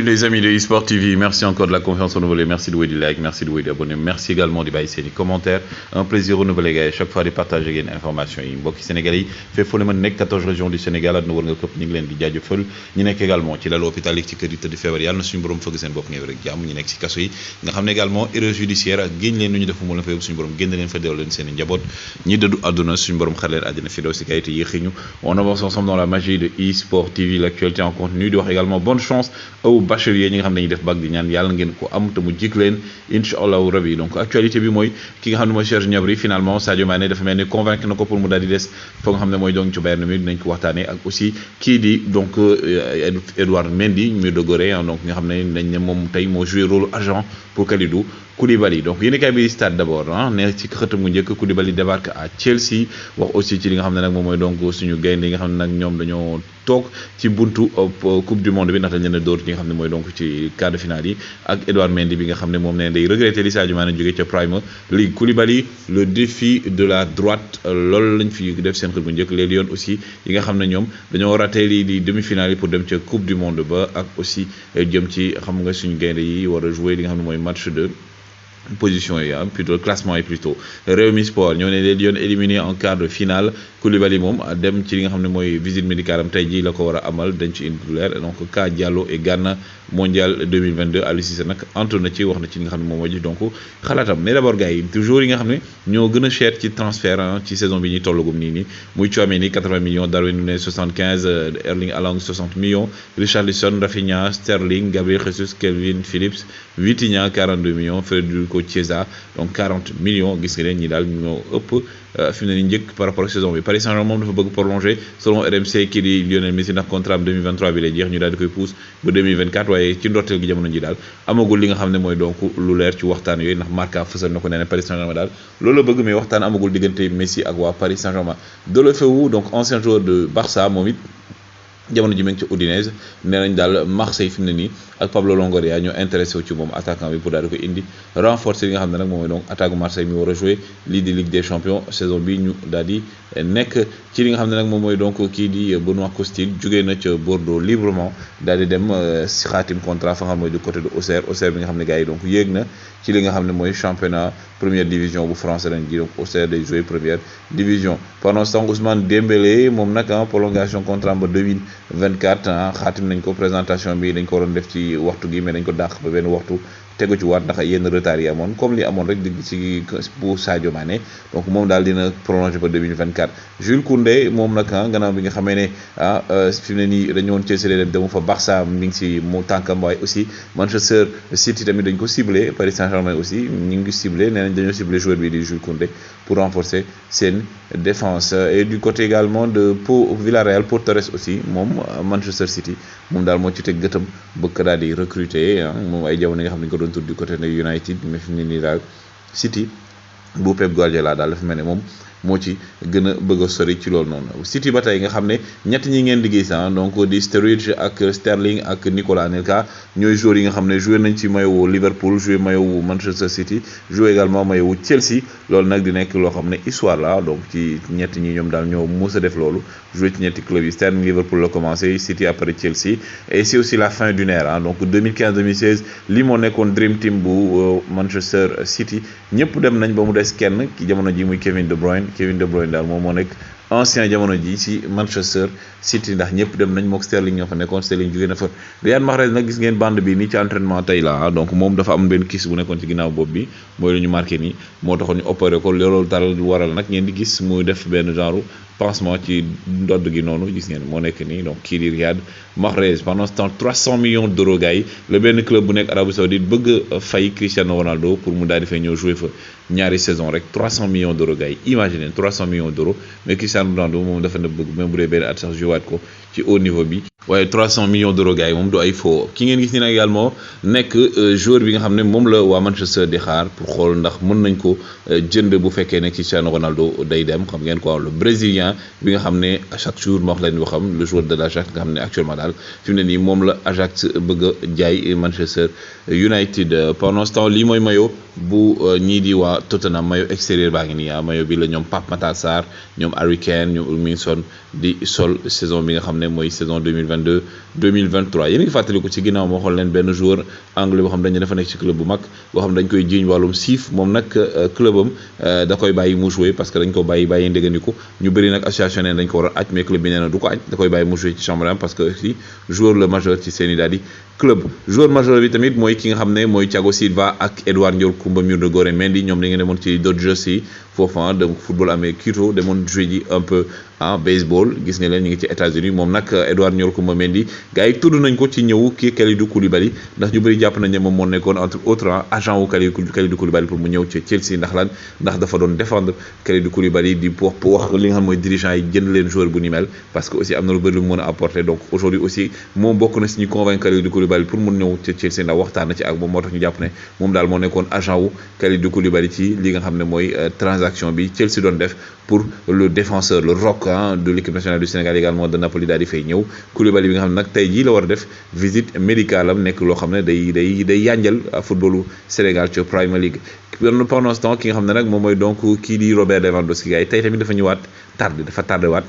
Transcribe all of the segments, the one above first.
Les amis de eSport TV, merci encore de la confiance renouvelée, merci de vous du like, merci de vous abonner, merci également de baisser les commentaires. Un plaisir renouvelé gars, chaque fois de partager une information yi mbokki Sénégalais yi fait fu ne mën 14 régions du Sénégal àdduna war nga këpp ñu ngi leen di jaajëfal ñi nekk également ci lalu hôpital yi ci kër yi tëdd feebar yàlla na suñu borom fëgg seen bopp ngeen rek jàmm ñi nekk ci kaso yi nga xam ne également erreur judiciaire ak génn leen nu ñu def mu leen fa yóbbu suñu borom génn leen fa deewal leen seen njaboot ñi dëddu àdduna suñu borom xar leen àddina fi daw si kayit yéexiñu. On avance ensemble dans la magie de eSport TV, l'actualité en continu di wax également bonne chance aux bacheliers ñi nga xam ne def bac di ñaan yàlla ngeen ko am te mu jik leen inshallah rabi. Donc actualité bi mooy ki nga xam ne mooy Serge Gnabry finalement Sadio Mané dafa mel ni convaincre na ko pour mu daal di des fa nga xam ne mooy donc ci Bayern Munich dinañ ko waxtaanee ak aussi kii di donc Edouard Mendy Mur de Gorée donc nga xam ne dañ ne moom tey moo joué rôle agent pour Kalidou Koulibaly. Donc yéen kay bi stade d'abord ne ci xëtam mu njëkk Koulibaly débarque à Chelsea wax aussi ci li nga xam ne nag moom mooy donc suñu gaynde yi nga xam ne nag ñoom dañoo toog ci buntu coupe du monde bi ndax dañ leen a dóor ci nga xam ne mooy donc ci quart de finale yi ak Edouard Mendy bi nga xam ne moom ne day regretter li Sadio Mané jógee ca Premier League. Koulibaly le défi de la droite loolu lañ fi def seen xët bu njëkk les Lions aussi yi nga xam ne ñoom dañoo raté lii di demi-finale yi pour dem ca coupe du monde ba ak aussi jëm ci xam nga suñu gaynde yi war a jouer li nga xam ne mooy match de position yi plutôt classement yi plutôt Rewmi Sport ñoo ne les Lions éliminés en quart de finale. Koulibaly moom dem ci li nga xam ne mooy visite médicale am tey jii la ko war a amal dañ ci indi leer donc Ka Diallo et Ghana mondial 2022 Aliou Cissé nag antu na ci wax na ci li nga xam ne moom moo ji donc xalaatam. Mais d'abord gars yi toujours yi nga xam ne ñoo gën a cher ci transfert ci saison bi ñuy tollagum nii nii muy Tchouaméni 80 millions, Darwin Núñez 75, Erling Haaland 60 millions, Richarlison, Rafinha, Sterling, Gabriel Jesus, Calvin Phillips, Vitinha 42 millions, Federico Chiesa donc 40 millions. Gis nga leen ñi daal ñoo ëpp fi mu ne nii njëkk par rapport ak saison bi. Paris Saint-Germain moom dafa bëgg prolonger selon RMC kii di Lionel Messi ndax contrat am 2023 bi lay jeex ñu daal di koy pousse ba 2024 waaye ci ndorteel gi jamono ji daal amagul li nga xam ne mooy donc lu leer ci waxtaan yooyu ndax Marca fësal na ko nee na Paris Saint-Germain daal loolu la bëgg mais waxtaan amagul diggante Messi ak waa Paris Saint-Germain. Deulofeu donc ancien joueur de Barça moom it jamono ji mu ngi ci Udinese nee nañ daal Marseille fi mu ne nii ak Pablo Longoria ñoo intéressé wu ci moom attaquant bi pour daal di ko indi renforcer li nga xam ne nag moom mooy donc attaque Marseille mi war a jouer lii di Ligue des Champions saison bi ñu daal di nekk ci li nga xam ne nag moom mooy donc kii di Benoît Costil jugee na ca Bordeaux librement daal di dem si xaatim contrat fa nga xam mooy du côté de Auxerre bi nga xam ne gars yi donc yéeg na ci li nga xam ne mooy championnat première division bu France ren ji donc Auxerre day jouer première division. Pendant ce temps Ousmane Dembélé moom nag prolongation contrat ba 2024 xaatim nañ ko présentation bi dañ ko waroon def ci waxtu gi mais dañ ko dàq ba benn waxtu tegu ci waat ndax yenn retard yi amoon comme li amoon rek ci bu Sadio Mané donc moom daal dina prolonger ba 2024. Jules Koundé moom nag gannaaw bi nga xamee ne fi mu ne nii dañu woon Chelsea dem demu fa Barça mi ngi si mu tànkam waaye aussi Manchester City tamit dañ ko ciblé Paris Saint-Germain aussi ñu ngi ciblé nee nañ dañoo ciblé joueur bi di Jules Koundé pour renforcer seen défense. Et du côté également de Villarreal Pau Torres aussi moom Manchester City moom daal moo ci teg gëtam bëgg daal di recruter moom ay jamono nga xam ne ko doon tudd du côté de United mais fi mu ne nii daal City bu Pep Guardiola daal dafa mel ne moom moo ci gën a bëgg a sori ci loolu noonu. City ba tey nga xam ne ñett ñi ngeen di gis donc di Sturridge ak Sterling ak Nicolas Anelka ñooy joueurs yi nga xam ne joué nañ ci maillot Liverpool joué maillot Manchester City joué également maillot Chelsea loolu nag di nekk loo xam ne histoire la donc ci ñett ñi ñoom daal ñoo mës a def loolu joué ci ñetti club yi Sterling Liverpool la commencé City après Chelsea et c'est aussi la fin d'une ère donc 2015-2016 li moo nekkoon Dream Team bu Manchester City ñëpp dem nañ ba mu des kenn ki jamono ji muy Kevin De Bruyne daal moom moo nekk ancien jamono ji ci Manchester City ndax ñëpp dem nañ mook Sterling ñoo fa nekkoon Sterling jógee na fa. Riyad Mahrez nag gis ngeen bande bi nii ci entraînement tey la donc moom dafa am benn kiss bu nekkoon ci ginnaaw bopp bi mooy lu ñu marqué nii moo taxoon ñu opéré ko loolu taral waral nag ngeen di gis muy def benn genre pansement ci ndodd gi noonu gis ngeen moo nekk nii donc kii di Riyad Mahrez. Pendant ce temps 300 millions d'euros gars yi la benn club bu nekk Arabie Saoudite bëgg a fay Cristiano Ronaldo pour mu daal di fay ñëw jouer fa ñaari saison rek 300 millions d'euros gars yi imaginez 300 millions d'euros mais Cristiano Ronaldo moom dafa na bëgg même bu dee benn at sax joué waat ko ci haut niveau bi waaye 300 millions d'euros gars yi moom du ay faux. Ki ngeen gis ni nag également nekk joueur bi nga xam ne moom la waa Manchester di xaar pour xool ndax mën nañ ko jënd bu fekkee ne Cristiano Ronaldo day dem xam ngeen quoi le Brésilien Vitinha bi nga xam ne chaque jour ma wax leen waxam le joueur de l'Ajax nga xam ne actuellement daal fi mu ne nii moom la Ajax bëgg a jaay Manchester United pendant ce temps lii mooy maillot bu ñii di waa Tottenham maillot extérieur baa ngi nii maillot bi la ñoom Pape Matar Sarr ñoom Harry Kane ñoom Wilmington di sol saison bi nga xam ne mooy saison 2022 2023 yéen a ngi fàttali ko ci ginnaaw moo xool leen benn joueur anglais boo xam dañu dafa nekk ci club bu mag boo xam dañ koy jiiñ wàllum siif moom nag clubam da koy bàyyi mu jouer parce que dañ ko bàyyi ndégandiku ñu bëri nag association neen dañ ko war a aj mais club bi nee na du ko aj da koy bàyyi mu jouer ci chambre parce que aussi joueur le majeur ci seeni daal di club joueur majeur bi tamit mooy ki nga xam ne mooy Thiago Silva ak Edouard Ndiol Koumba Murde Goré Mendy ñoom dañu demoon ci Dodgers yi foofu donc football amee Quito demoon jouer ji un peu en baseball gis nga leen ñu ngi ci États-Unis moom nag Edouard Ndiol Koumba Mendy gars yi tudd nañ ko ci ñëw kii Kalidou Koulibaly ndax ñu bëri jàpp nañ ne moom moo nekkoon entre autres agent wu Kalidou Koulibaly pour mu ñëw ci Chelsea ndax dafa doon défendre Kalidou Koulibaly di wax li nga xam mooy dirigeant yi jënd leen joueur bu ni mel parce que aussi am na lu bëri lu mu mën a apporter donc aujourd'hui aussi moom bokk na si ñu convaincre Kalidou Koulibaly pour mun ñëw ci Chelsea ndax waxtaan na ci ak moom moo tax ñu jàpp ne moom daal moo nekkoon agent wu Kalidou Koulibaly ci li nga xam ne mooy transaction bi Chelsea doon def pour le défenseur le rock de l'équipe nationale du Sénégal également de Napoli daal di fay ñëw Koulibaly bi nga xam ne nag tey jii la war a def visite médicale am nekk loo xam ne day yànjal footballu Sénégal ci Premier League pendant ce temps ki nga xam ne nag moom mooy donc kii di Robert Lewandowski gars yi tey tamit dafa ñëwaat tardé waat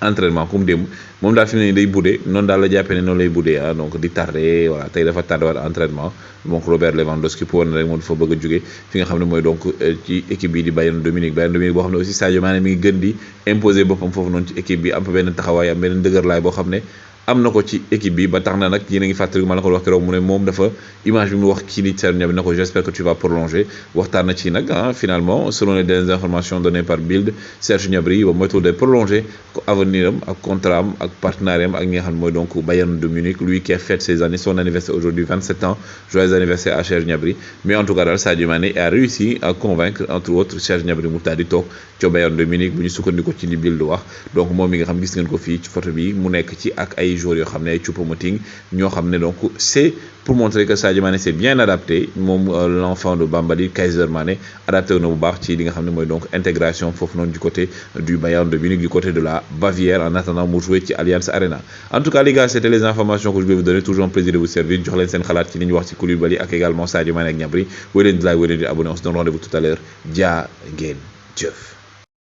entraînement comme démb moom daal fi mu ne nii day buddee noonu daal la jàppee ne noonu lay buddee donc di tardé voilà tey dafa tardé waat entraînement donc Robert Lewandowski pour wane rek moom dafa bëgg a jóge fi nga xam ne mooy donc ci équipe bi di Bayern de Munich boo xam ne aussi Sadio Mané mi ngi gën di imposer boppam foofu noonu ci équipe bi am fa benn taxawaay am benn dëgërlaay boo xam ne am na ko ci équipe bi ba tax na nag yéen a ngi fàttali ma la ko wax keroog mu ne moom dafa image bi mu wax kii di Serge Gnabry na ko j'espère que tu vas prolonger waxtaan na ci nag finalement selon les dernières informations données par Bild Serge Gnabry ba moytu day prolonger avenir am ak contrat am ak partenariat am ak ñi nga xam ne mooy donc Bayern de Munich lui qui a fête ses années son anniversaire aujourd'hui 27 ans joyeux anniversaire à Serge Gnabry mais en tout cas daal Sadio Mané a réussi à convaincre entre autres Serge Gnabry mu daal di toog ca Bayern de Munich bu ñu sukkandiku ci li Bild wax donc moom mi nga xam gis ngeen ko fii ci photo bi mu nekk ci ak ay joueurs yoo xam ne ay Choupo-Moting ñoo xam ne donc c'est pour montrer que Sadio Mané s'est bien adapté moom l'enfant de Bambali Kaiser Mané adapté na bu baax ci li nga xam ne mooy donc intégration foofu noonu du côté du Bayern de Munich du côté de la Bavière en attendant mu jouer ci Allianz Arena en tout cas les gars c'était les informations que je voulais vous donner toujours un plaisir de vous servir jox leen seen xalaat ci li ñu wax ci Koulibaly ak également Sadio Mané ak Gnabry wéy leen di like wéy leen di abonné on se donne rendez-vous tout à l'heure jaa ngeen jëf